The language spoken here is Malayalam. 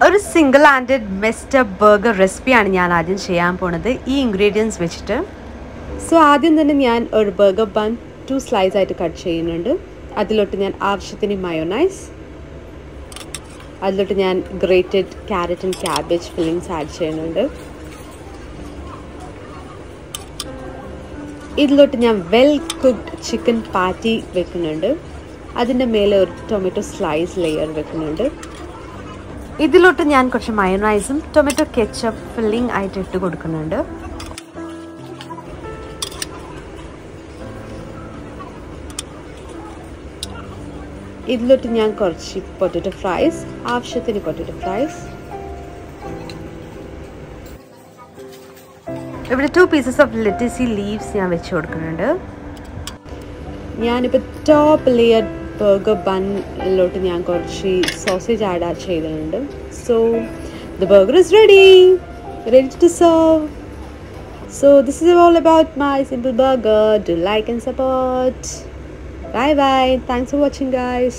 ഒരു single handed messed up burger റെസിപ്പിയാണ് ഞാൻ ആദ്യം ചെയ്യാൻ പോണത് ഈ ഇൻഗ്രീഡിയൻസ് വെച്ചിട്ട്. സോ ആദ്യം തന്നെ ഞാൻ ഒരു ബർഗർ ബൺ 2 സ്ലൈസ് ആയിട്ട് കട്ട് ചെയ്യുന്നുണ്ട്. അതിലോട്ട് ഞാൻ ആവശ്യത്തിന് മയോണൈസ്, അതിലോട്ട് ഞാൻ grated carrot and cabbage fillings add ചെയ്യുന്നുണ്ട്. ഇതിലോട്ട് ഞാൻ വെൽ കുക്ക്ഡ് ചിക്കൻ പാറ്റി വെക്കുന്നുണ്ട്. അതിൻ്റെ മേലെ ഒരു ടൊമാറ്റോ സ്ലൈസ് ലെയർ വെക്കുന്നുണ്ട്. ഇതിലോട്ട് ഞാൻ കുറച്ച് മയോണൈസും ടൊമാറ്റോ കെച്ചപ്പ് ഫില്ലിംഗ് ആയിട്ട് ഇട്ട് കൊടുക്കുന്നുണ്ട്. ഇതിലോട്ട് ഞാൻ കുറച്ച് പൊട്ടറ്റോ ഫ്രൈസ്, ആവശ്യത്തിന് പൊട്ടറ്റോ ഫ്രൈസ്. ഇവിടെ 2 പീസസ് ഓഫ് ലെറ്റസി ലീവ്സ് ഞാൻ വെച്ച് കൊടുക്കുന്നുണ്ട്. ഞാനിപ്പോൾ ടോപ്പ് ലെയർ ബർഗർ ബണ്ണിലോട്ട് ഞാൻ കുറച്ച് സോസേജ് ആഡ് ചെയ്തിട്ടുണ്ട്. So the burger is ready to serve. So this is all about my simple burger. Do like and support. Bye bye. Thanks for watching, guys.